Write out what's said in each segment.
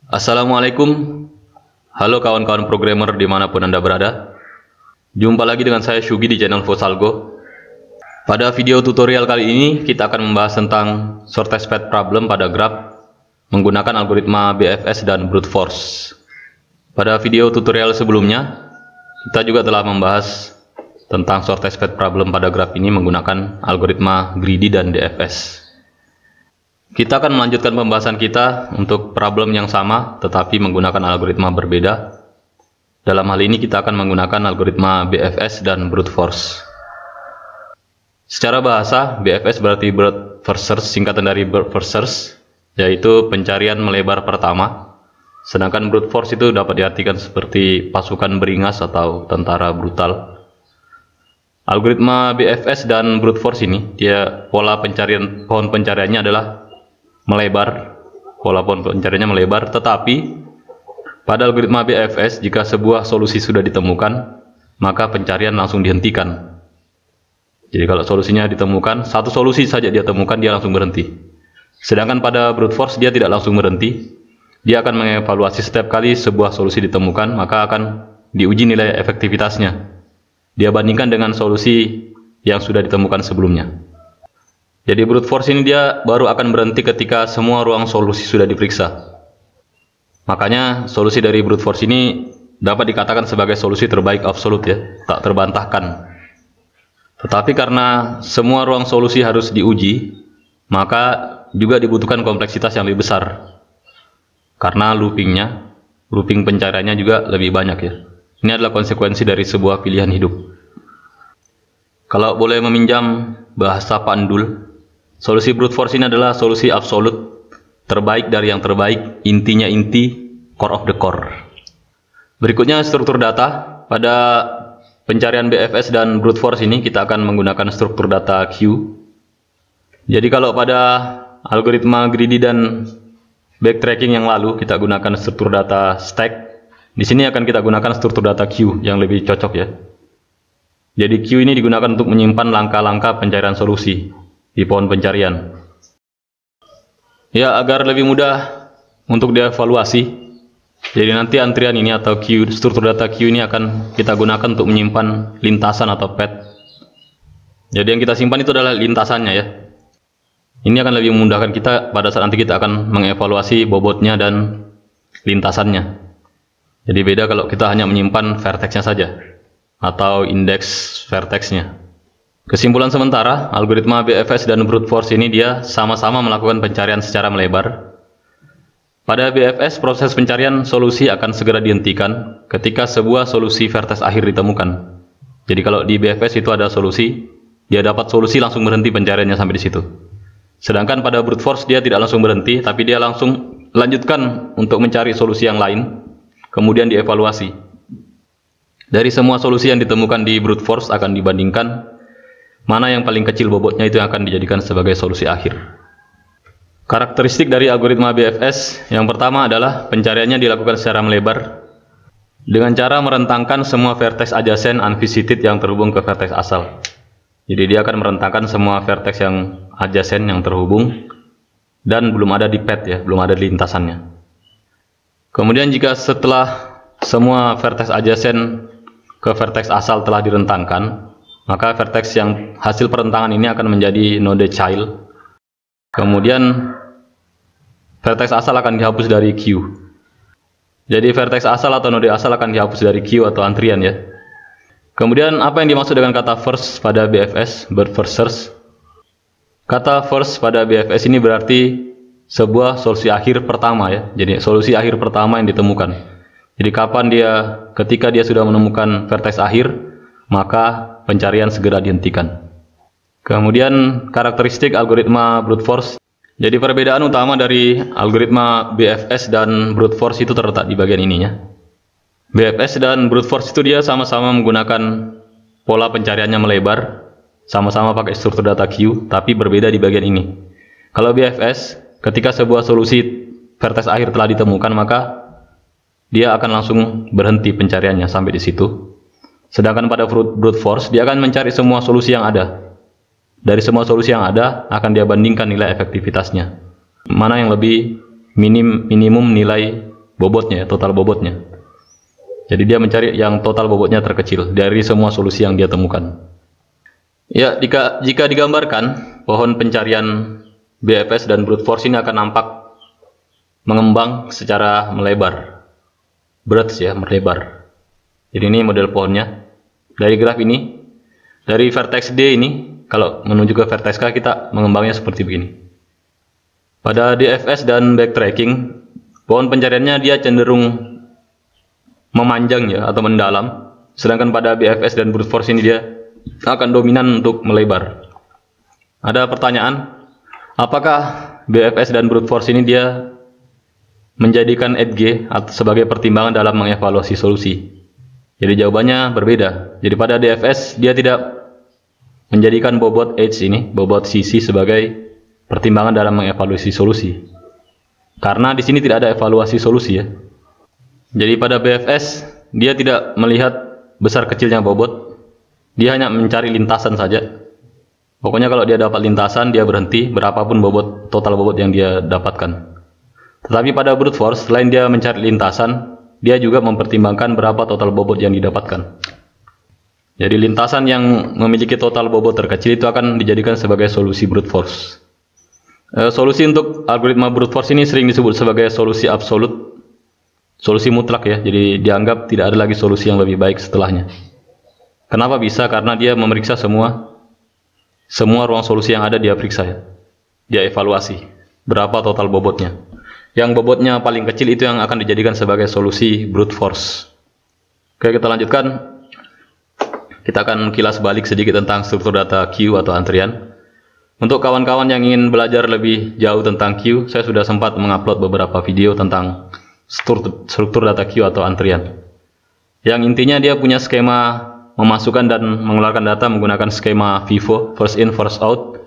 Assalamualaikum, halo kawan-kawan programmer dimanapun Anda berada. Jumpa lagi dengan saya Shugi di channel Fosalgo. Pada video tutorial kali ini kita akan membahas tentang shortest path problem pada graph menggunakan algoritma BFS dan brute force. Pada video tutorial sebelumnya kita juga telah membahas tentang shortest path problem pada graph ini menggunakan algoritma greedy dan DFS. Kita akan melanjutkan pembahasan kita untuk problem yang sama tetapi menggunakan algoritma berbeda. Dalam hal ini kita akan menggunakan algoritma BFS dan brute force. Secara bahasa, BFS berarti brute first search, singkatan dari brute first search, yaitu pencarian melebar pertama. Sedangkan brute force itu dapat diartikan seperti pasukan beringas atau tentara brutal. Algoritma BFS dan brute force ini, pola pencarian pohon pencariannya adalah melebar, pola pohon pencariannya melebar, tetapi pada algoritma BFS jika sebuah solusi sudah ditemukan maka pencarian langsung dihentikan. Jadi kalau solusinya ditemukan, satu solusi saja dia temukan, dia langsung berhenti. Sedangkan pada brute force dia tidak langsung berhenti, dia akan mengevaluasi setiap kali sebuah solusi ditemukan maka akan diuji nilai efektivitasnya, dia bandingkan dengan solusi yang sudah ditemukan sebelumnya. Jadi brute force ini dia baru akan berhenti ketika semua ruang solusi sudah diperiksa. Makanya solusi dari brute force ini dapat dikatakan sebagai solusi terbaik absolut ya, tak terbantahkan. Tetapi karena semua ruang solusi harus diuji, maka juga dibutuhkan kompleksitas yang lebih besar. Karena looping pencariannya juga lebih banyak ya. Ini adalah konsekuensi dari sebuah pilihan hidup. Kalau boleh meminjam bahasa Pandul, solusi brute force ini adalah solusi absolut, terbaik dari yang terbaik, intinya inti, core of the core. Berikutnya struktur data. Pada pencarian BFS dan brute force ini kita akan menggunakan struktur data Q. Jadi kalau pada algoritma greedy dan backtracking yang lalu kita gunakan struktur data stack, di sini akan kita gunakan struktur data Q yang lebih cocok ya. Jadi Q ini digunakan untuk menyimpan langkah-langkah pencarian solusi di pohon pencarian. Ya, agar lebih mudah untuk dievaluasi, jadi nanti antrian ini atau Q, struktur data Q ini akan kita gunakan untuk menyimpan lintasan atau path. Jadi yang kita simpan itu adalah lintasannya ya. Ini akan lebih memudahkan kita pada saat nanti kita akan mengevaluasi bobotnya dan lintasannya. Jadi beda kalau kita hanya menyimpan vertexnya saja atau indeks vertexnya. Kesimpulan sementara, algoritma BFS dan brute force ini dia sama-sama melakukan pencarian secara melebar. Pada BFS, proses pencarian solusi akan segera dihentikan ketika sebuah solusi vertex akhir ditemukan. Jadi kalau di BFS itu ada solusi, dia dapat solusi langsung berhenti pencariannya sampai di situ. Sedangkan pada brute force dia tidak langsung berhenti, tapi dia langsung lanjutkan untuk mencari solusi yang lain, kemudian dievaluasi. Dari semua solusi yang ditemukan di brute force akan dibandingkan mana yang paling kecil bobotnya, itu yang akan dijadikan sebagai solusi akhir. Karakteristik dari algoritma BFS yang pertama adalah pencariannya dilakukan secara melebar dengan cara merentangkan semua vertex adjacent unvisited yang terhubung ke vertex asal. Jadi dia akan merentangkan semua vertex yang adjacent yang terhubung dan belum ada di path ya, belum ada di lintasannya. Kemudian jika setelah semua vertex adjacent ke vertex asal telah direntangkan, maka vertex yang hasil perentangan ini akan menjadi node child. Kemudian vertex asal akan dihapus dari Q. Jadi vertex asal atau node asal akan dihapus dari Q atau antrian ya. Kemudian apa yang dimaksud dengan kata first pada BFS, first search? Kata first pada BFS ini berarti sebuah solusi akhir pertama ya. Jadi solusi akhir pertama yang ditemukan. Jadi ketika dia sudah menemukan vertex akhir, maka pencarian segera dihentikan. Kemudian karakteristik algoritma brute force. Jadi perbedaan utama dari algoritma BFS dan brute force itu terletak di bagian ininya. BFS dan brute force itu dia sama-sama menggunakan pola pencariannya melebar, sama-sama pakai struktur data Q, tapi berbeda di bagian ini. Kalau BFS, ketika sebuah solusi vertex akhir telah ditemukan, maka dia akan langsung berhenti pencariannya sampai di situ. Sedangkan pada brute force dia akan mencari semua solusi yang ada. Dari semua solusi yang ada akan dia bandingkan nilai efektivitasnya. Mana yang lebih minimum nilai bobotnya, total bobotnya. Jadi dia mencari yang total bobotnya terkecil dari semua solusi yang dia temukan. Ya, jika digambarkan, pohon pencarian BFS dan brute force ini akan nampak mengembang secara melebar, breadth ya, melebar. Jadi ini model pohonnya. Dari graf ini, dari vertex D ini, kalau menuju ke vertex K kita mengembangnya seperti begini. Pada DFS dan backtracking, pohon pencariannya dia cenderung memanjang ya atau mendalam, sedangkan pada BFS dan brute force ini dia akan dominan untuk melebar. Ada pertanyaan, apakah BFS dan brute force ini dia menjadikan EDG sebagai pertimbangan dalam mengevaluasi solusi? Jadi jawabannya berbeda. Jadi pada DFS dia tidak menjadikan bobot H ini, bobot CC sebagai pertimbangan dalam mengevaluasi solusi. Karena di sini tidak ada evaluasi solusi ya. Jadi pada BFS dia tidak melihat besar kecilnya bobot, dia hanya mencari lintasan saja. Pokoknya kalau dia dapat lintasan dia berhenti berapapun bobot, total bobot yang dia dapatkan. Tetapi pada brute force selain dia mencari lintasan, dia juga mempertimbangkan berapa total bobot yang didapatkan. Jadi lintasan yang memiliki total bobot terkecil itu akan dijadikan sebagai solusi brute force. Solusi untuk algoritma brute force ini sering disebut sebagai solusi absolut, solusi mutlak ya. Jadi dianggap tidak ada lagi solusi yang lebih baik setelahnya. Kenapa bisa? Karena dia memeriksa semua ruang solusi yang ada, dia periksa ya. Dia evaluasi berapa total bobotnya. Yang bobotnya paling kecil itu yang akan dijadikan sebagai solusi brute force. Oke, kita lanjutkan. Kita akan kilas balik sedikit tentang struktur data queue atau antrian. Untuk kawan-kawan yang ingin belajar lebih jauh tentang queue, saya sudah sempat mengupload beberapa video tentang struktur data queue atau antrian. Yang intinya dia punya skema memasukkan dan mengeluarkan data menggunakan skema FIFO, first in first out,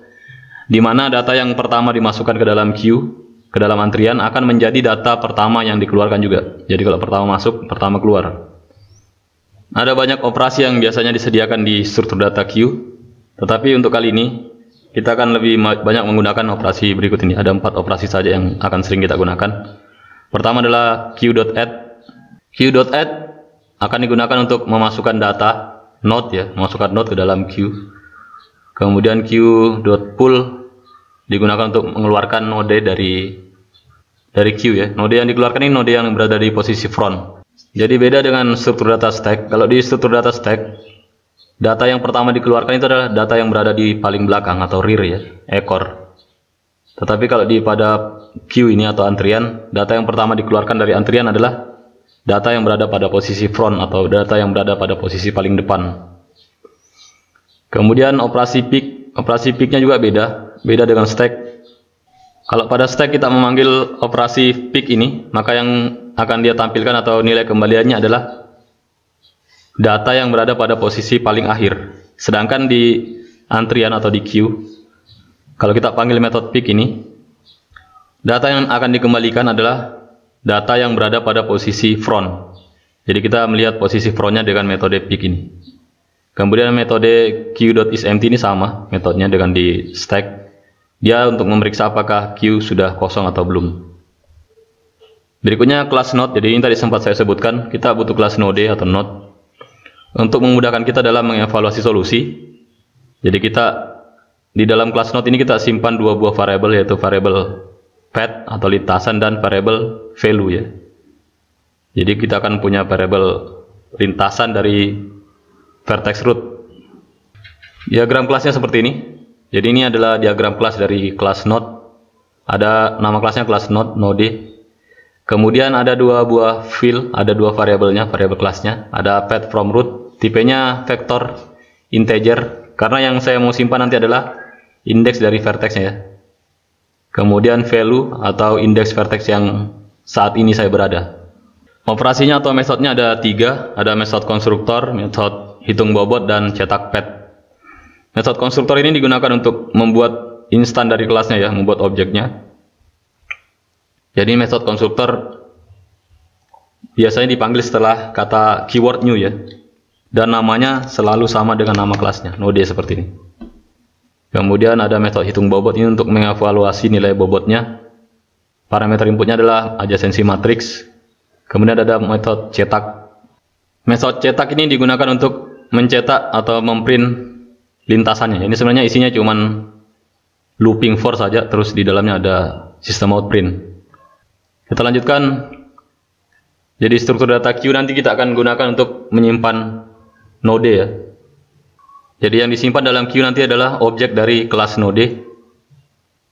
di mana data yang pertama dimasukkan ke dalam queue, ke dalam antrian akan menjadi data pertama yang dikeluarkan juga. Jadi kalau pertama masuk, pertama keluar. Ada banyak operasi yang biasanya disediakan di struktur data queue, tetapi untuk kali ini kita akan lebih banyak menggunakan operasi berikut ini. Ada 4 operasi saja yang akan sering kita gunakan. Pertama adalah queue.add. Queue.add akan digunakan untuk memasukkan data node ya, memasukkan node ke dalam queue. Kemudian queue.pull digunakan untuk mengeluarkan node dari queue ya. Node yang dikeluarkan ini node yang berada di posisi front. Jadi beda dengan struktur data stack. Kalau di struktur data stack, data yang pertama dikeluarkan itu adalah data yang berada di paling belakang atau rear ya, ekor. Tetapi kalau pada queue ini atau antrian, data yang pertama dikeluarkan dari antrian adalah data yang berada pada posisi front atau data yang berada pada posisi paling depan. Kemudian operasi pick-nya juga beda dengan stack. Kalau pada stack kita memanggil operasi pick ini, maka yang akan dia tampilkan atau nilai kembaliannya adalah data yang berada pada posisi paling akhir. Sedangkan di antrian atau di queue, kalau kita panggil metode pick ini, data yang akan dikembalikan adalah data yang berada pada posisi front. Jadi kita melihat posisi frontnya dengan metode pick ini. Kemudian metode queue.isEmpty ini sama metodenya dengan di stack. Dia untuk memeriksa apakah queue sudah kosong atau belum. Berikutnya kelas node. Jadi ini tadi sempat saya sebutkan, kita butuh kelas node atau node untuk memudahkan kita dalam mengevaluasi solusi. Jadi kita di dalam kelas node ini kita simpan 2 buah variabel, yaitu variabel path atau lintasan dan variabel value ya. Jadi kita akan punya variabel lintasan dari vertex root. Diagram kelasnya seperti ini. Jadi ini adalah diagram kelas dari kelas node. Ada nama kelasnya kelas node. Kemudian ada 2 buah field, ada 2 variabelnya, variabel kelasnya. Ada path from root, tipenya vektor integer, karena yang saya mau simpan nanti adalah indeks dari vertexnya ya. Kemudian value atau indeks vertex yang saat ini saya berada. Operasinya atau metodenya ada 3, ada metode konstruktor, metode hitung bobot, dan cetak path. Metode konstruktor ini digunakan untuk membuat instan dari kelasnya ya, membuat objeknya. Jadi metode konstruktor biasanya dipanggil setelah kata keyword new ya, dan namanya selalu sama dengan nama kelasnya, node seperti ini. Kemudian ada metode hitung bobot ini untuk mengevaluasi nilai bobotnya. Parameter inputnya adalah adjacency matrix. Kemudian ada metode cetak. Metode cetak ini digunakan untuk mencetak atau memprint lintasannya. Ini sebenarnya isinya cuman looping for saja, terus di dalamnya ada sistem outprint. Kita lanjutkan. Jadi struktur data queue nanti kita akan gunakan untuk menyimpan node ya. Jadi yang disimpan dalam queue nanti adalah objek dari kelas node.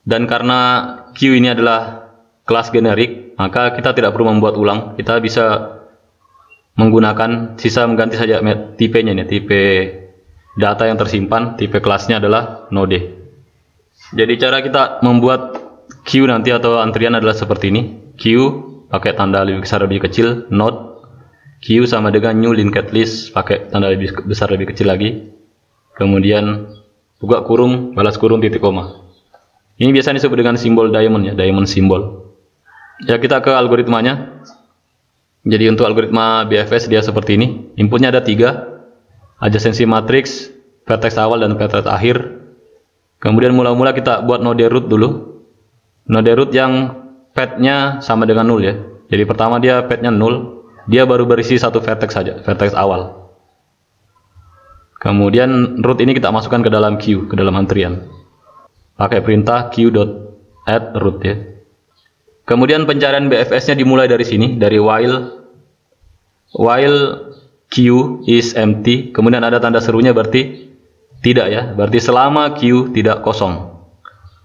Dan karena queue ini adalah kelas generik, maka kita tidak perlu membuat ulang. Kita bisa menggunakan sisa mengganti saja tipenya nih, tipe data yang tersimpan, tipe kelasnya adalah node. Jadi cara kita membuat queue nanti atau antrian adalah seperti ini. Queue pakai tanda lebih besar lebih kecil, node. Queue sama dengan new linked list pakai tanda lebih besar lebih kecil lagi. Kemudian buka kurung, balas kurung, titik koma. Ini biasanya disebut dengan simbol diamond ya, diamond simbol. Ya, kita ke algoritmanya. Jadi untuk algoritma BFS dia seperti ini. Inputnya ada 3, adjacency matrix, vertex awal dan vertex akhir. Kemudian mula-mula kita buat node root dulu. Node root yang path-nya sama dengan 0 ya. Jadi pertama dia path-nya 0, dia baru berisi satu vertex saja, vertex awal. Kemudian root ini kita masukkan ke dalam queue, ke dalam antrian. Pakai perintah queue.add_root ya. Kemudian pencarian BFS-nya dimulai dari sini, dari while queue is empty. Kemudian ada tanda serunya, berarti tidak ya, berarti selama queue tidak kosong.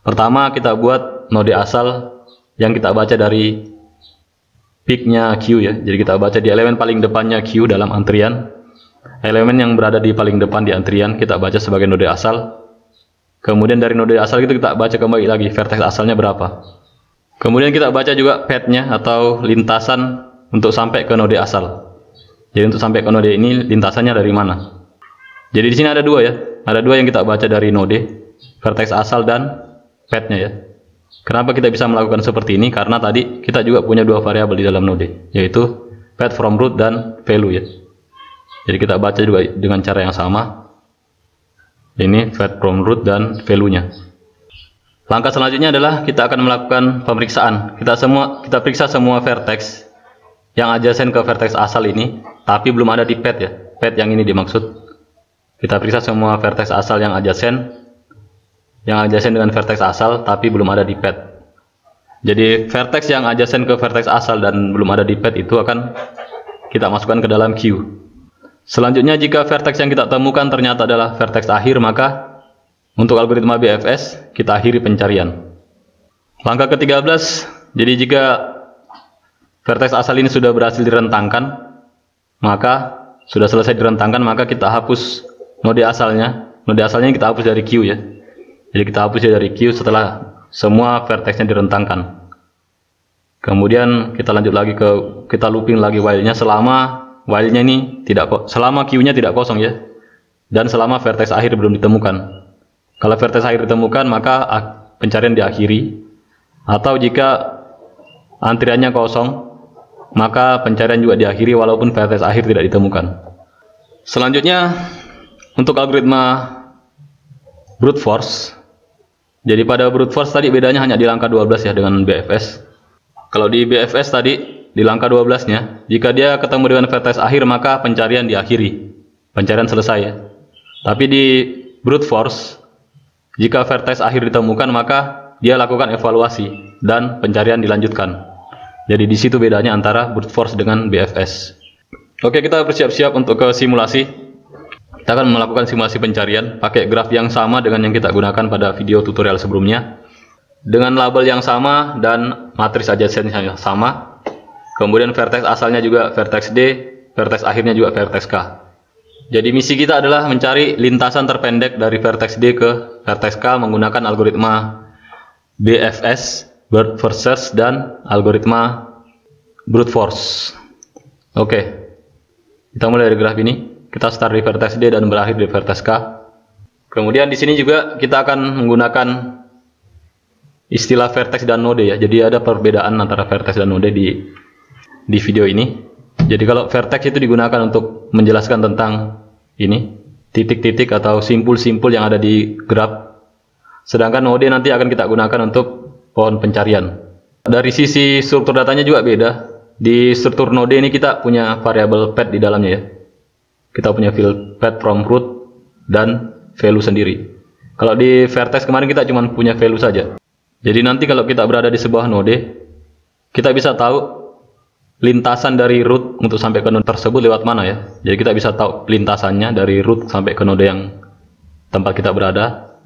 Pertama kita buat node asal yang kita baca dari peak-nya queue ya. Jadi kita baca di elemen paling depannya queue dalam antrian. Elemen yang berada di paling depan di antrian kita baca sebagai node asal. Kemudian dari node asal itu kita baca kembali lagi vertex asalnya berapa. Kemudian kita baca juga path-nya atau lintasan untuk sampai ke node asal. Jadi untuk sampai ke node ini lintasannya dari mana. Jadi di sini ada 2 ya. Ada 2 yang kita baca dari node, vertex asal dan path-nya ya. Kenapa kita bisa melakukan seperti ini? Karena tadi kita juga punya 2 variabel di dalam node, yaitu path from root dan value ya. Jadi kita baca juga dengan cara yang sama. Ini path from root dan value-nya. Langkah selanjutnya adalah kita akan melakukan pemeriksaan. Kita periksa semua vertex yang adjacent ke vertex asal ini, tapi belum ada di path ya. Path yang ini dimaksud. Kita periksa semua vertex asal yang adjacent dengan vertex asal tapi belum ada di path. Jadi vertex yang adjacent ke vertex asal dan belum ada di path itu akan kita masukkan ke dalam queue. Selanjutnya jika vertex yang kita temukan ternyata adalah vertex akhir, maka untuk algoritma BFS kita akhiri pencarian. Langkah ke-13, jadi jika vertex asal ini sudah berhasil direntangkan, maka sudah selesai direntangkan, maka kita hapus node asalnya. Node asalnya kita hapus dari queue ya. Jadi kita hapus dari queue setelah semua vertexnya direntangkan. Kemudian kita lanjut lagi kita looping lagi while-nya selama while-nya ini selama queue-nya tidak kosong ya. Dan selama vertex akhir belum ditemukan. Kalau vertex akhir ditemukan, maka pencarian diakhiri. Atau jika antriannya kosong, maka pencarian juga diakhiri walaupun vertex akhir tidak ditemukan. Selanjutnya untuk algoritma brute force. Jadi pada brute force tadi bedanya hanya di langkah 12 ya dengan BFS. Kalau di BFS tadi di langkah 12-nya, jika dia ketemu dengan vertex akhir maka pencarian diakhiri. Pencarian selesai ya. Tapi di brute force, jika vertex akhir ditemukan maka dia lakukan evaluasi dan pencarian dilanjutkan. Jadi di situ bedanya antara brute force dengan BFS. Oke, kita bersiap-siap untuk ke simulasi. Kita akan melakukan simulasi pencarian pakai graf yang sama dengan yang kita gunakan pada video tutorial sebelumnya, dengan label yang sama dan matriks adjacent yang sama. Kemudian vertex asalnya juga vertex D, vertex akhirnya juga vertex K. Jadi misi kita adalah mencari lintasan terpendek dari vertex D ke vertex K menggunakan algoritma BFS, Brute Force Search, dan algoritma Brute Force. Oke, kita mulai dari graf ini. Kita start di vertex D dan berakhir di vertex K. Kemudian di sini juga kita akan menggunakan istilah vertex dan node ya. Jadi ada perbedaan antara vertex dan node di video ini. Jadi kalau vertex itu digunakan untuk menjelaskan tentang ini, titik-titik atau simpul-simpul yang ada di graf. Sedangkan node nanti akan kita gunakan untuk pohon pencarian. Dari sisi struktur datanya juga beda. di struktur node ini kita punya variabel path di dalamnya ya. Kita punya field path from root dan value sendiri. Kalau di vertex kemarin kita cuma punya value saja. Jadi nanti kalau kita berada di sebuah node, kita bisa tahu lintasan dari root untuk sampai ke node tersebut lewat mana ya. Jadi kita bisa tahu lintasannya dari root sampai ke node yang tempat kita berada.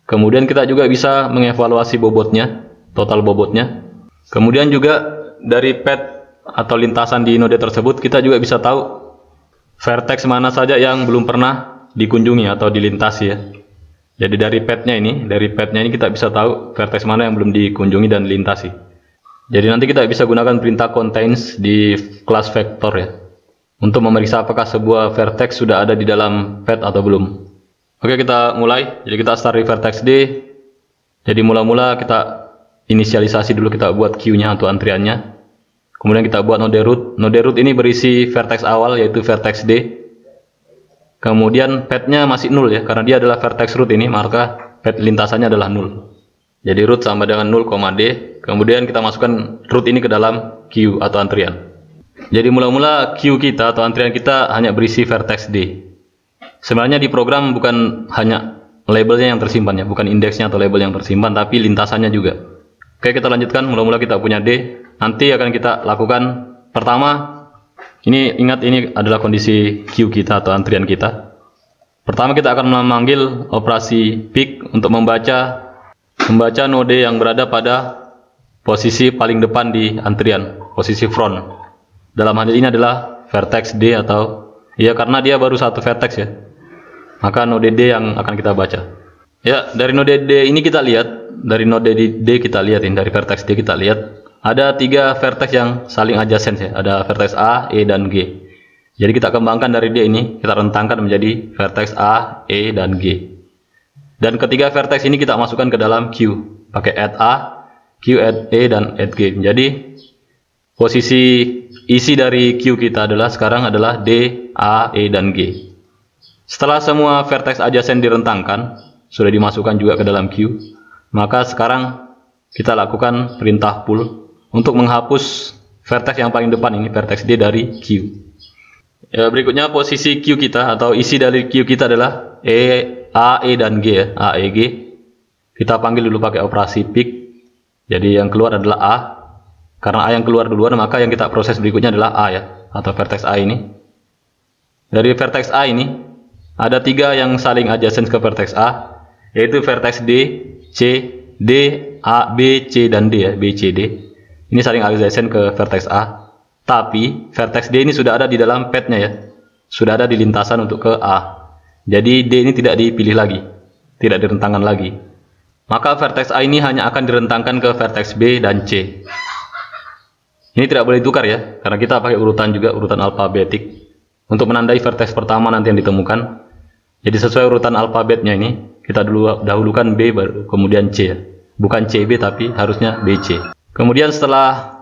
Kemudian kita juga bisa mengevaluasi bobotnya, total bobotnya. Kemudian juga dari path atau lintasan di node tersebut kita juga bisa tahu vertex mana saja yang belum pernah dikunjungi atau dilintasi ya. Jadi dari path-nya ini kita bisa tahu vertex mana yang belum dikunjungi dan dilintasi. Jadi nanti kita bisa gunakan perintah contains di kelas vector ya, untuk memeriksa apakah sebuah vertex sudah ada di dalam path atau belum. Oke, kita mulai. Jadi kita start di vertex D. Jadi mula-mula kita inisialisasi dulu, kita buat queue-nya atau antriannya. Kemudian kita buat node root. Node root ini berisi vertex awal yaitu vertex D. Kemudian path-nya masih 0 ya, karena dia adalah vertex root ini, maka path lintasannya adalah 0. Jadi root sama dengan 0, D. Kemudian kita masukkan root ini ke dalam queue atau antrian. Jadi mula-mula queue kita atau antrian kita hanya berisi vertex D. Sebenarnya di program bukan hanya labelnya yang tersimpan ya, bukan indeksnya atau label yang tersimpan, tapi lintasannya juga. Oke, kita lanjutkan. Mula-mula kita punya D. Nanti akan kita lakukan pertama, ini ingat ini adalah kondisi queue kita atau antrian kita. Pertama kita akan memanggil operasi pick untuk membaca node yang berada pada posisi paling depan di antrian, posisi front. Dalam hal ini adalah vertex D atau ya, karena dia baru satu vertex ya, maka node D yang akan kita baca. Ya, dari node D ini kita lihat, dari node D kita lihat ini, dari vertex D kita lihat ada 3 vertex yang saling adjacent ya. Ada vertex A, E, dan G. Jadi kita kembangkan dari D ini, kita rentangkan menjadi vertex A, E, dan G. Dan ketiga vertex ini kita masukkan ke dalam Q, pakai add A, Q, add E, dan add G. Jadi posisi isi dari Q kita sekarang adalah D, A, E, dan G. Setelah semua vertex adjacent direntangkan, sudah dimasukkan juga ke dalam Q, maka sekarang kita lakukan perintah pull untuk menghapus vertex yang paling depan ini, vertex D dari Q. Ya, berikutnya posisi Q kita atau isi dari Q kita adalah A, E, dan G ya, A, E, G. Kita panggil dulu pakai operasi pick. Jadi yang keluar adalah A. Karena A yang keluar duluan, maka yang kita proses berikutnya adalah A ya, atau vertex A ini. Dari vertex A ini ada 3 yang saling adjacent ke vertex A, yaitu vertex D, C, D, A, B, C, dan D ya, B, C, D. Ini saling adjacent ke vertex A. Tapi vertex D ini sudah ada di dalam path-nya ya, sudah ada di lintasan untuk ke A. Jadi D ini tidak dipilih lagi, tidak direntangkan lagi. Maka vertex A ini hanya akan direntangkan ke vertex B dan C. Ini tidak boleh ditukar ya, karena kita pakai urutan juga, urutan alfabetik untuk menandai vertex pertama nanti yang ditemukan. Jadi sesuai urutan alfabetnya ini, kita dahulukan B baru kemudian C ya. Bukan CB tapi harusnya BC. Kemudian setelah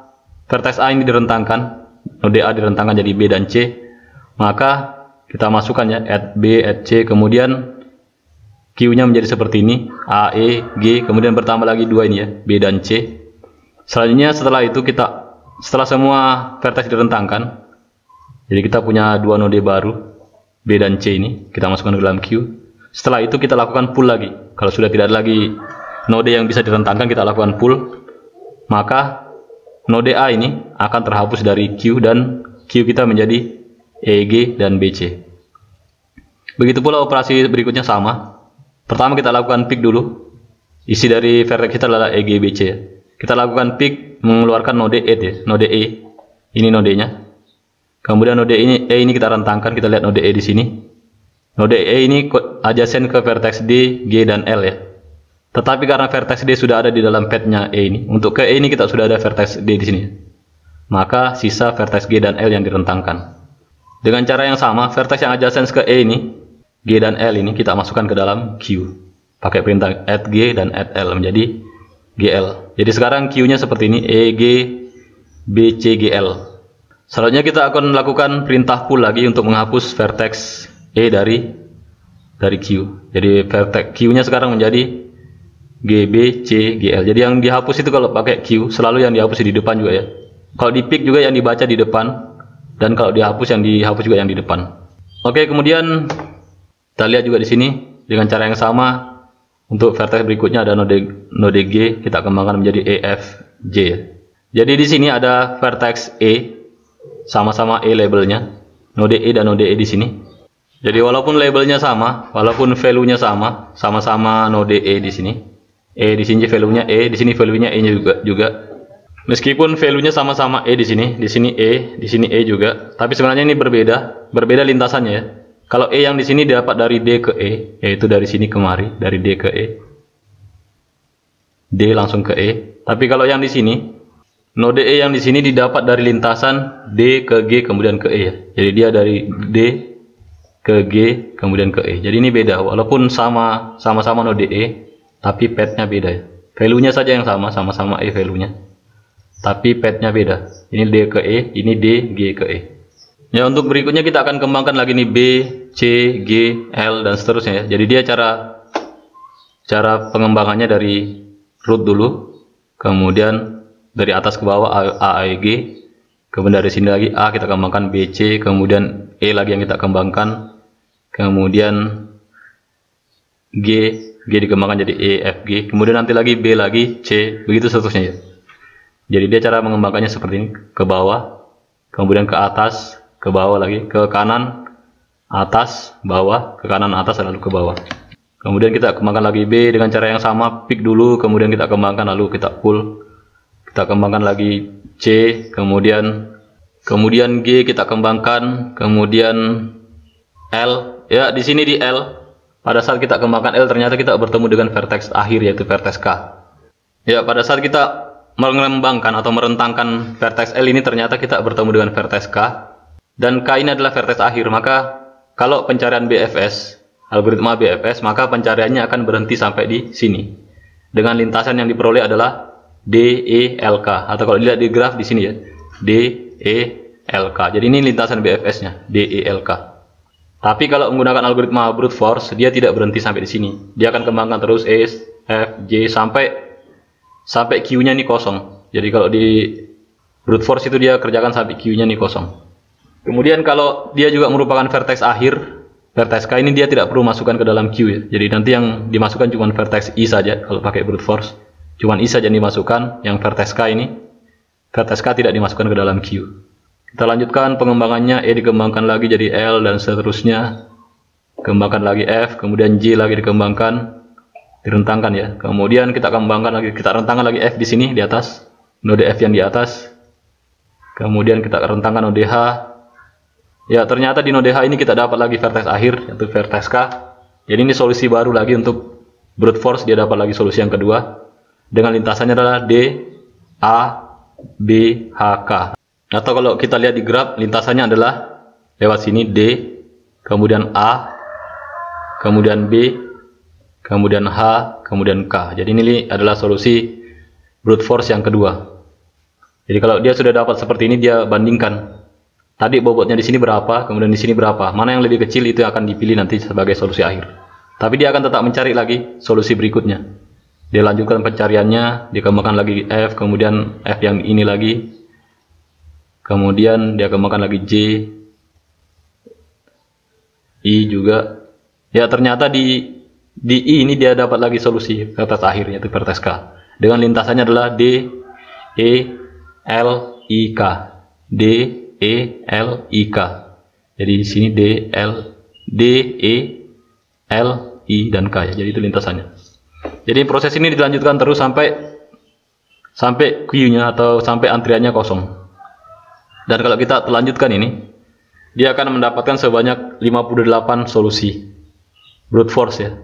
vertex A ini direntangkan, node A direntangkan jadi B dan C, maka kita masukkan ya add B, add C, kemudian Q-nya menjadi seperti ini, A, E, G, kemudian bertambah lagi 2 ini ya, B dan C. Selanjutnya setelah itu setelah semua vertex direntangkan, jadi kita punya 2 node baru, B dan C ini, kita masukkan ke dalam Q. Setelah itu kita lakukan pull lagi. Kalau sudah tidak ada lagi node yang bisa direntangkan, kita lakukan pull, maka node A ini akan terhapus dari Q dan Q kita menjadi E, G, dan BC. Begitu pula operasi berikutnya sama. Pertama kita lakukan pick dulu. Isi dari vertex kita adalah E, G, BC. Kita lakukan pick mengeluarkan node E ya, node E. Ini nodenya. Kemudian node E ini kita rentangkan, kita lihat node E di sini. Node E ini adjacent ke vertex D, G, dan L ya. Tetapi karena vertex D sudah ada di dalam path-nya E ini, untuk ke E ini kita sudah ada vertex D di sini. Maka sisa vertex G dan L yang direntangkan. Dengan cara yang sama, vertex yang adjacent ke E ini, G dan L ini kita masukkan ke dalam Q. Pakai perintah add G dan add L menjadi GL. Jadi sekarang Q-nya seperti ini, E, G, B, C, G, L. Selanjutnya kita akan melakukan perintah pull lagi untuk menghapus vertex E dari Q. Jadi vertex Q-nya sekarang menjadi G, B, C, G, L. Jadi yang dihapus itu kalau pakai Q, selalu yang dihapus di depan juga ya. Kalau di pick juga yang dibaca di depan, dan kalau dihapus yang dihapus juga yang di depan. Oke, kemudian kita lihat juga di sini dengan cara yang sama. Untuk vertex berikutnya ada node G, kita kembangkan menjadi E, F, J. Jadi di sini ada vertex E, sama-sama E labelnya, node E dan node E di sini. Jadi walaupun labelnya sama, walaupun value-nya sama, sama-sama node E di sini. E di sini value-nya E, di sini value-nya E-nya juga. Meskipun value-nya sama-sama E di sini E, di sini E juga, tapi sebenarnya ini berbeda lintasannya ya. Kalau E yang di sini dapat dari D ke E, yaitu dari sini kemari, dari D ke E. D langsung ke E. Tapi kalau yang di sini, node E yang di sini didapat dari lintasan D ke G kemudian ke E ya. Jadi dia dari D ke G kemudian ke E. Jadi ini beda, walaupun sama-sama node E, tapi path-nya beda ya. Value-nya saja yang sama-sama E value-nya. Tapi path-nya beda. Ini D ke E, ini D, G ke E. Ya, untuk berikutnya kita akan kembangkan lagi nih B, C, G, L dan seterusnya ya. Jadi dia cara pengembangannya dari root dulu, kemudian dari atas ke bawah A, E, G, kemudian dari sini lagi A kita kembangkan B, C, kemudian E lagi yang kita kembangkan, kemudian G dikembangkan jadi E, F, G, kemudian nanti lagi B lagi, C, begitu seterusnya ya. Jadi dia cara mengembangkannya seperti ini, ke bawah, kemudian ke atas, ke bawah lagi, ke kanan, atas, bawah, ke kanan, atas, lalu ke bawah. Kemudian kita kembangkan lagi B dengan cara yang sama, pick dulu, kemudian kita kembangkan, lalu kita pull. Kita kembangkan lagi C, kemudian G kita kembangkan, kemudian L. Ya, di sini di L, pada saat kita kembangkan L ternyata kita bertemu dengan vertex akhir yaitu vertex K. Ya, pada saat kita mengembangkan atau merentangkan vertex L ini ternyata kita bertemu dengan vertex K. Dan K ini adalah vertex akhir, maka kalau pencarian BFS, algoritma BFS, maka pencariannya akan berhenti sampai di sini. Dengan lintasan yang diperoleh adalah D, E, L, K. Atau kalau dilihat di graf di sini ya, D, E, L, K. Jadi ini lintasan BFS-nya, D, E, L, K. Tapi kalau menggunakan algoritma brute force, dia tidak berhenti sampai di sini. Dia akan kembangkan terus E, F, J sampai Q-nya ini kosong. Jadi kalau di brute force itu dia kerjakan sampai Q-nya ini kosong. Kemudian kalau dia juga merupakan vertex akhir, vertex K ini dia tidak perlu masukkan ke dalam Q ya. Jadi nanti yang dimasukkan cuma vertex I saja kalau pakai brute force. Cuma I saja yang dimasukkan, yang vertex K ini. Vertex K tidak dimasukkan ke dalam Q. Kita lanjutkan pengembangannya, E dikembangkan lagi jadi L dan seterusnya. Kembangkan lagi F, kemudian J lagi dikembangkan, direntangkan ya. Kemudian kita kembangkan lagi, kita rentangkan lagi F di sini di atas, node F yang di atas. Kemudian kita rentangkan node H. Ya, ternyata di node H ini kita dapat lagi vertex akhir, yaitu vertex K. Jadi ini solusi baru lagi untuk brute force, dia dapat lagi solusi yang kedua. Dengan lintasannya adalah D, A, B, H, K. Atau kalau kita lihat di graf, lintasannya adalah lewat sini D, kemudian A, kemudian B, kemudian H, kemudian K. Jadi ini adalah solusi brute force yang kedua. Jadi kalau dia sudah dapat seperti ini, dia bandingkan. Tadi bobotnya di sini berapa, kemudian di sini berapa. Mana yang lebih kecil itu akan dipilih nanti sebagai solusi akhir. Tapi dia akan tetap mencari lagi solusi berikutnya. Dia lanjutkan pencariannya, dikembangkan lagi F, kemudian F yang ini lagi. Kemudian dia kembangkan lagi J, I juga. Ya, ternyata di I ini dia dapat lagi solusi vertex akhir, yaitu vertex K. Dengan lintasannya adalah D, E, L, I, K. D, E, L, I, K. Jadi di sini D, E, L, I, dan K ya. Jadi itu lintasannya. Jadi proses ini dilanjutkan terus sampai Q-nya atau sampai antriannya kosong. Dan kalau kita lanjutkan ini, dia akan mendapatkan sebanyak 58 solusi brute force ya.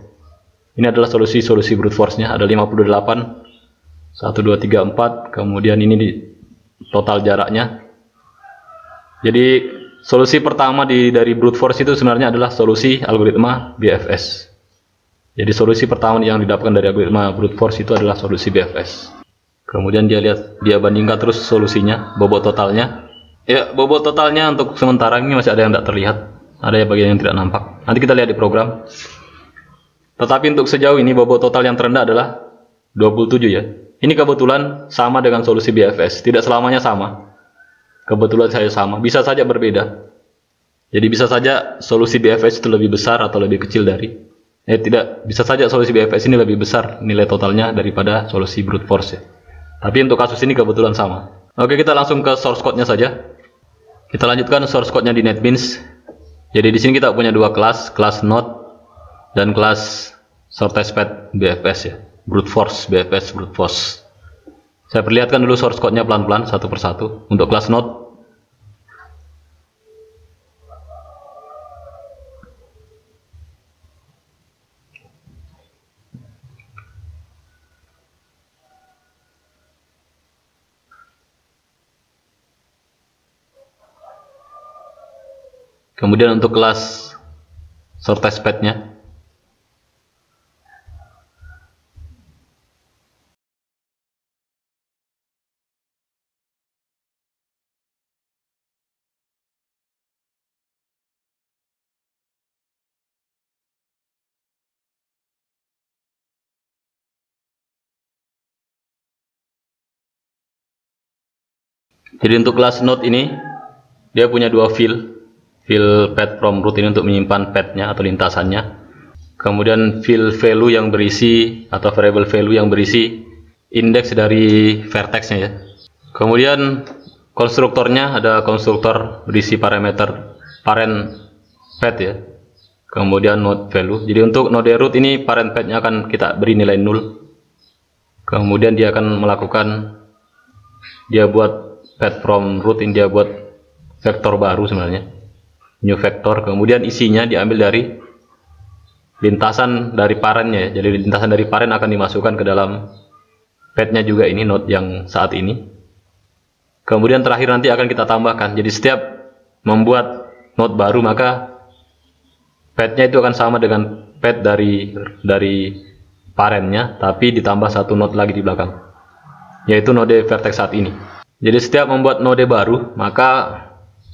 Ini adalah solusi brute force-nya, ada 58. 1, 2, 3, 4. Kemudian ini di total jaraknya. Jadi solusi pertama dari brute force itu sebenarnya adalah solusi algoritma BFS. Jadi solusi pertama yang didapatkan dari algoritma brute force itu adalah solusi BFS. Kemudian dia bandingkan terus solusinya, bobot totalnya. Ya, bobot totalnya untuk sementara ini masih ada yang tidak terlihat, ada bagian yang tidak nampak. Nanti kita lihat di program. Tetapi untuk sejauh ini bobot total yang terendah adalah 27 ya. Ini kebetulan sama dengan solusi BFS, tidak selamanya sama. kebetulan saya sama, bisa saja berbeda. Jadi bisa saja solusi BFS itu lebih besar atau lebih kecil dari, tidak, bisa saja solusi BFS ini lebih besar nilai totalnya daripada solusi brute force ya. Tapi untuk kasus ini kebetulan sama. Oke, kita langsung ke source code-nya saja. Kita lanjutkan source code-nya di NetBeans. Jadi di sini kita punya dua kelas node dan kelas shortest path BFS ya, brute force BFS brute force. Saya perlihatkan dulu source code-nya pelan-pelan satu persatu. Untuk kelas node, kemudian untuk kelas shortest path-nya, jadi untuk kelas node ini dia punya dua fill path from root ini untuk menyimpan path-nya atau lintasannya. Kemudian fill value yang berisi atau variable value yang berisi indeks dari vertex-nya ya. Kemudian konstruktornya ada konstruktor berisi parameter parent path ya. Kemudian node value. Jadi untuk node root ini parent path-nya akan kita beri nilai 0. Kemudian dia akan melakukan, dia buat path from root ini, dia buat vektor baru sebenarnya, new vector. Kemudian isinya diambil dari lintasan dari parentnya ya. Jadi lintasan dari parent akan dimasukkan ke dalam path-nya juga, ini node yang saat ini. Kemudian terakhir nanti akan kita tambahkan. Jadi setiap membuat node baru maka path-nya itu akan sama dengan path dari parentnya, tapi ditambah satu node lagi di belakang, yaitu node vertex saat ini. Jadi setiap membuat node baru maka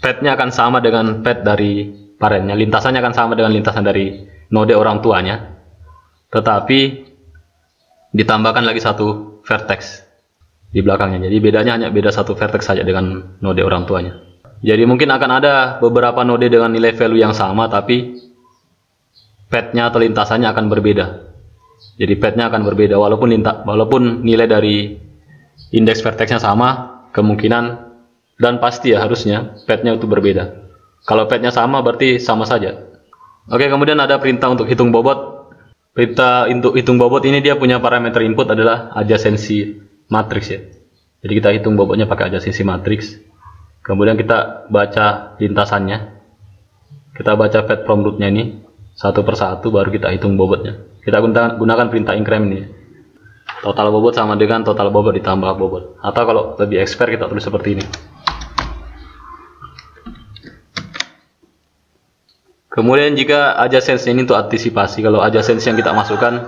path-nya akan sama dengan path dari parentnya, lintasannya akan sama dengan lintasan dari node orang tuanya, tetapi ditambahkan lagi satu vertex di belakangnya. Jadi bedanya hanya beda satu vertex saja dengan node orang tuanya. Jadi mungkin akan ada beberapa node dengan nilai value yang sama, tapi path-nya atau lintasannya akan berbeda. Jadi path-nya akan berbeda walaupun nilai dari indeks vertex-nya sama, kemungkinan dan pasti ya harusnya path-nya itu berbeda. Kalau path-nya sama berarti sama saja. Oke, kemudian ada perintah untuk hitung bobot. Perintah untuk hitung bobot ini dia punya parameter input adalah adjacency matrix ya. Jadi kita hitung bobotnya pakai adjacency matrix. Kemudian kita baca lintasannya. Kita baca path from root-nya ini satu persatu, baru kita hitung bobotnya. Kita gunakan perintah increment ini. Total bobot sama dengan total bobot ditambah bobot. Atau kalau lebih expert kita tulis seperti ini. Kemudian jika adjacency ini untuk antisipasi, kalau adjacency yang kita masukkan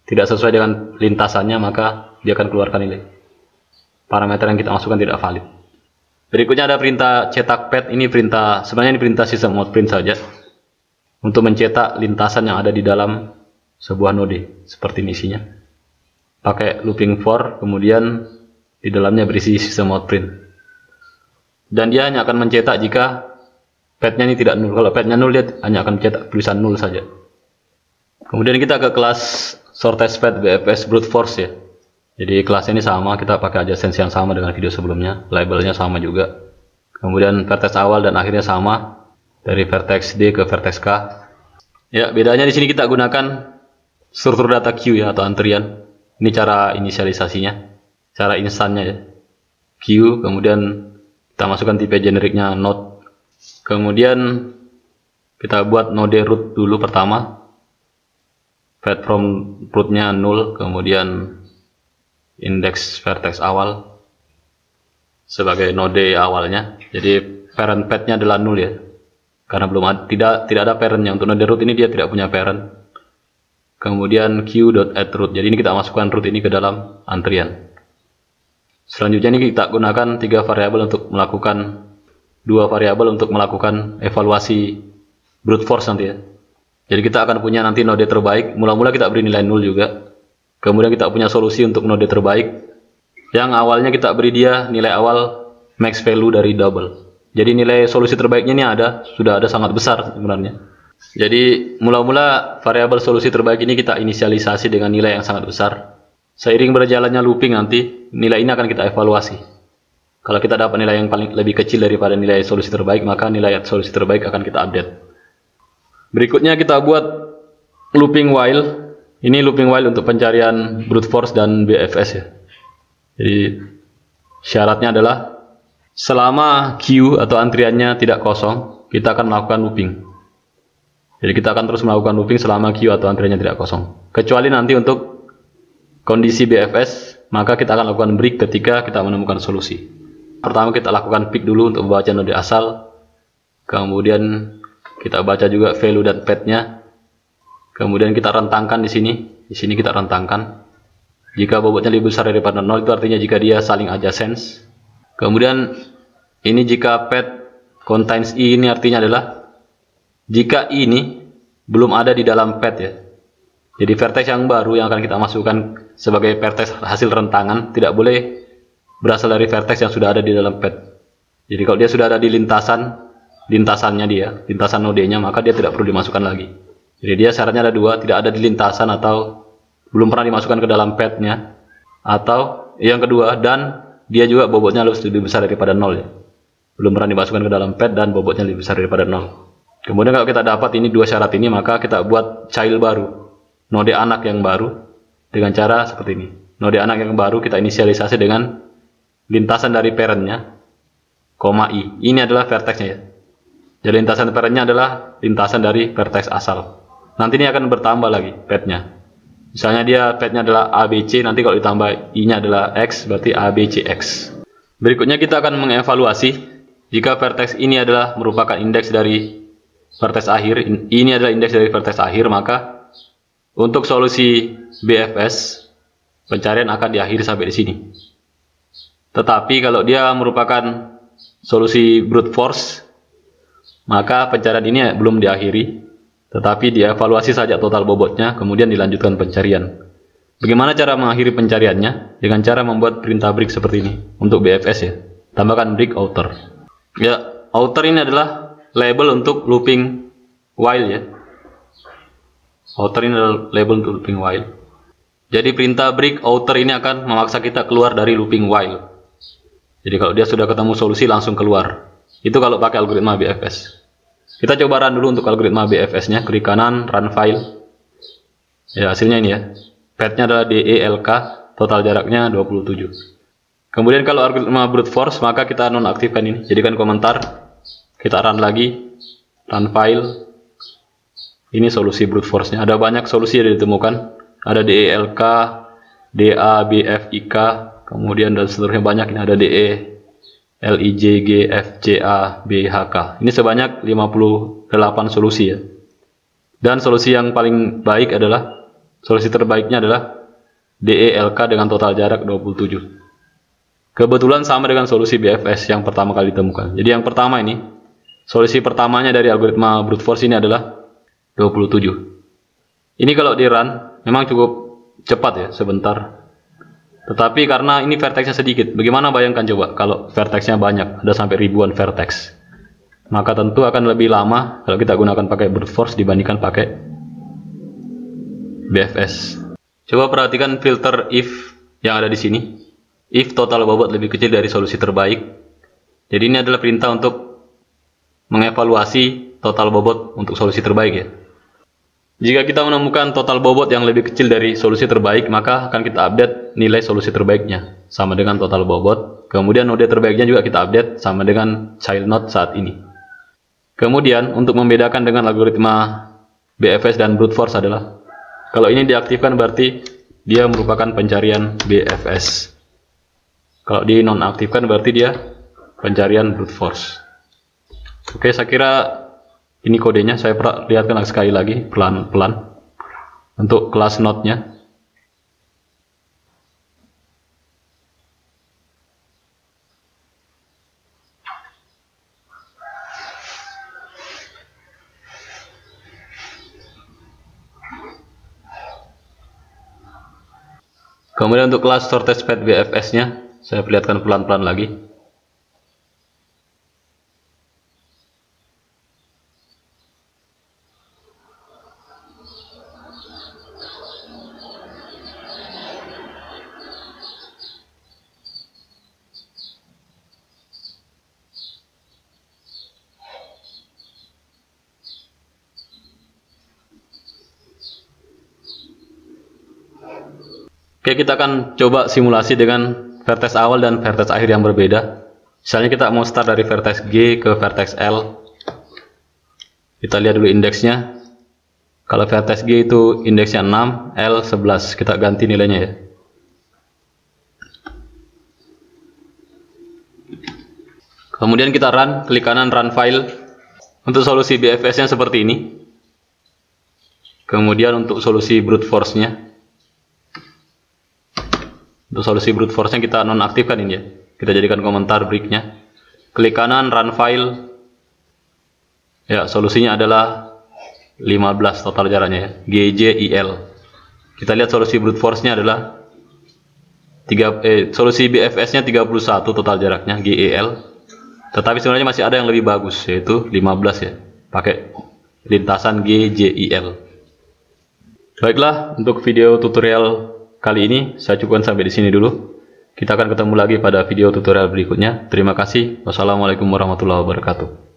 tidak sesuai dengan lintasannya, maka dia akan keluarkan nilai. Parameter yang kita masukkan tidak valid. Berikutnya ada perintah cetak path. Ini perintah, sebenarnya ini perintah system out print saja, untuk mencetak lintasan yang ada di dalam sebuah node. Seperti ini isinya. Pakai looping for, kemudian di dalamnya berisi system out print. Dan dia hanya akan mencetak jika path-nya ini tidak nol. Kalau path-nya nol, dia hanya akan mencetak tulisan nol saja. Kemudian kita ke kelas shortest path BFS brute force ya. Jadi kelas ini sama, kita pakai adjacency yang sama dengan video sebelumnya, labelnya sama juga. Kemudian vertex awal dan akhirnya sama, dari vertex D ke vertex K. Ya, bedanya di sini kita gunakan struktur data queue ya, atau antrian. Ini cara inisialisasinya, cara instannya ya. Queue, kemudian kita masukkan tipe generiknya node. Kemudian kita buat node root dulu pertama. Path from root-nya 0, kemudian indeks vertex awal sebagai node awalnya. Jadi parent path-nya adalah 0 ya. Karena tidak ada parent-nya. Untuk node root ini dia tidak punya parent. Kemudian queue.addRoot. Jadi ini kita masukkan root ini ke dalam antrian. Selanjutnya ini kita gunakan 2 variabel untuk melakukan evaluasi brute force nanti ya. Jadi kita akan punya nanti node terbaik. Mula-mula kita beri nilai 0 juga. Kemudian kita punya solusi untuk node terbaik, yang awalnya kita beri dia nilai awal max value dari double. Jadi nilai solusi terbaiknya ini sudah ada sangat besar sebenarnya. Jadi mula-mula variabel solusi terbaik ini kita inisialisasi dengan nilai yang sangat besar. Seiring berjalannya looping nanti nilai ini akan kita evaluasi. Kalau kita dapat nilai yang paling lebih kecil daripada nilai solusi terbaik, maka nilai solusi terbaik akan kita update. Berikutnya kita buat looping while. Ini looping while untuk pencarian brute force dan BFS ya. Jadi syaratnya adalah selama queue atau antriannya tidak kosong, kita akan melakukan looping. Jadi kita akan terus melakukan looping selama queue atau antriannya tidak kosong. Kecuali nanti untuk kondisi BFS, maka kita akan lakukan break ketika kita menemukan solusi. Pertama kita lakukan pick dulu untuk membaca node asal. Kemudian kita baca juga value dan path-nya. Kemudian kita rentangkan di sini. Di sini kita rentangkan. Jika bobotnya lebih besar daripada 0, itu artinya jika dia saling adjacent. Kemudian ini jika path contains i, ini artinya adalah jika i ini belum ada di dalam path ya. Jadi vertex yang baru yang akan kita masukkan sebagai vertex hasil rentangan tidak boleh berasal dari vertex yang sudah ada di dalam path. Jadi kalau dia sudah ada di lintasannya dia, lintasan nodenya, maka dia tidak perlu dimasukkan lagi. Jadi dia syaratnya ada dua, tidak ada di lintasan atau belum pernah dimasukkan ke dalam path-nya, atau yang kedua, dan dia juga bobotnya harus lebih besar daripada 0 ya. Belum pernah dimasukkan ke dalam path dan bobotnya lebih besar daripada 0. Kemudian kalau kita dapat ini dua syarat ini, maka kita buat child baru, node anak yang baru, dengan cara seperti ini. Node anak yang baru kita inisialisasi dengan lintasan dari parentnya, koma i. Ini adalah vertexnya ya. Jadi lintasan parentnya adalah lintasan dari vertex asal. Nanti ini akan bertambah lagi path-nya. Misalnya dia path-nya adalah ABC, nanti kalau ditambah i-nya adalah x, berarti ABCX. Berikutnya kita akan mengevaluasi jika vertex ini adalah merupakan indeks dari vertex akhir, ini adalah indeks dari vertex akhir, maka untuk solusi BFS pencarian akan diakhiri sampai di sini. Tetapi kalau dia merupakan solusi brute force, maka pencarian ini belum diakhiri, tetapi dievaluasi saja total bobotnya, kemudian dilanjutkan pencarian. Bagaimana cara mengakhiri pencariannya? Dengan cara membuat perintah break seperti ini untuk BFS ya. Tambahkan break outer. Ya, outer ini adalah label untuk looping while ya. Outer ini adalah label untuk looping while. Jadi perintah break outer ini akan memaksa kita keluar dari looping while. Jadi kalau dia sudah ketemu solusi langsung keluar. Itu kalau pakai algoritma BFS. Kita coba run dulu untuk algoritma BFS-nya. Klik kanan, run file. Ya, hasilnya ini ya. Path-nya adalah DELK, total jaraknya 27. Kemudian kalau algoritma brute force, maka kita nonaktifkan ini. Jadikan komentar. Kita run lagi. Run file. Ini solusi brute force-nya. Ada banyak solusi yang ditemukan. Ada DELK, DABFIK, kemudian dan seterusnya banyak. Ini ada DE. LIJGFCABHK. Ini sebanyak 58 solusi ya. Dan solusi yang paling baik adalah, solusi terbaiknya adalah DELK dengan total jarak 27. Kebetulan sama dengan solusi BFS yang pertama kali ditemukan. Jadi yang pertama ini, solusi pertamanya dari algoritma brute force ini adalah 27. Ini kalau di run memang cukup cepat ya, sebentar. Tetapi karena ini vertexnya sedikit, bagaimana bayangkan coba kalau vertexnya banyak, ada sampai ribuan vertex. Maka tentu akan lebih lama kalau kita gunakan pakai brute force dibandingkan pakai BFS. Coba perhatikan filter if yang ada di sini. If total bobot lebih kecil dari solusi terbaik. Jadi ini adalah perintah untuk mengevaluasi total bobot untuk solusi terbaik ya. Jika kita menemukan total bobot yang lebih kecil dari solusi terbaik, maka akan kita update nilai solusi terbaiknya sama dengan total bobot. Kemudian node terbaiknya juga kita update sama dengan child node saat ini. Kemudian untuk membedakan dengan algoritma BFS dan brute force adalah kalau ini diaktifkan berarti dia merupakan pencarian BFS. Kalau di nonaktifkan berarti dia pencarian brute force. Oke, saya kira ini kodenya. Saya lihatkan sekali lagi pelan-pelan untuk kelas node-nya. Kemudian untuk kelas shortest path BFS-nya, saya perlihatkan pelan-pelan lagi. Oke, kita akan coba simulasi dengan vertex awal dan vertex akhir yang berbeda. Misalnya kita mau start dari vertex G ke vertex L. Kita lihat dulu indeksnya. Kalau vertex G itu indeksnya 6, L 11. Kita ganti nilainya ya. Kemudian kita run, klik kanan run file. Untuk solusi BFS-nya seperti ini. Kemudian untuk solusi brute force-nya. Untuk solusi brute force-nya kita nonaktifkan ini ya. Kita jadikan komentar break-nya. Klik kanan run file. Ya, solusinya adalah 15 total jaraknya ya. GJIL. Kita lihat solusi brute force-nya adalah solusi BFS-nya 31 total jaraknya GEL. Tetapi sebenarnya masih ada yang lebih bagus, yaitu 15 ya, pakai lintasan GJIL. Baiklah, untuk video tutorial kali ini saya cukupkan sampai di sini dulu. Kita akan ketemu lagi pada video tutorial berikutnya. Terima kasih. Wassalamualaikum warahmatullahi wabarakatuh.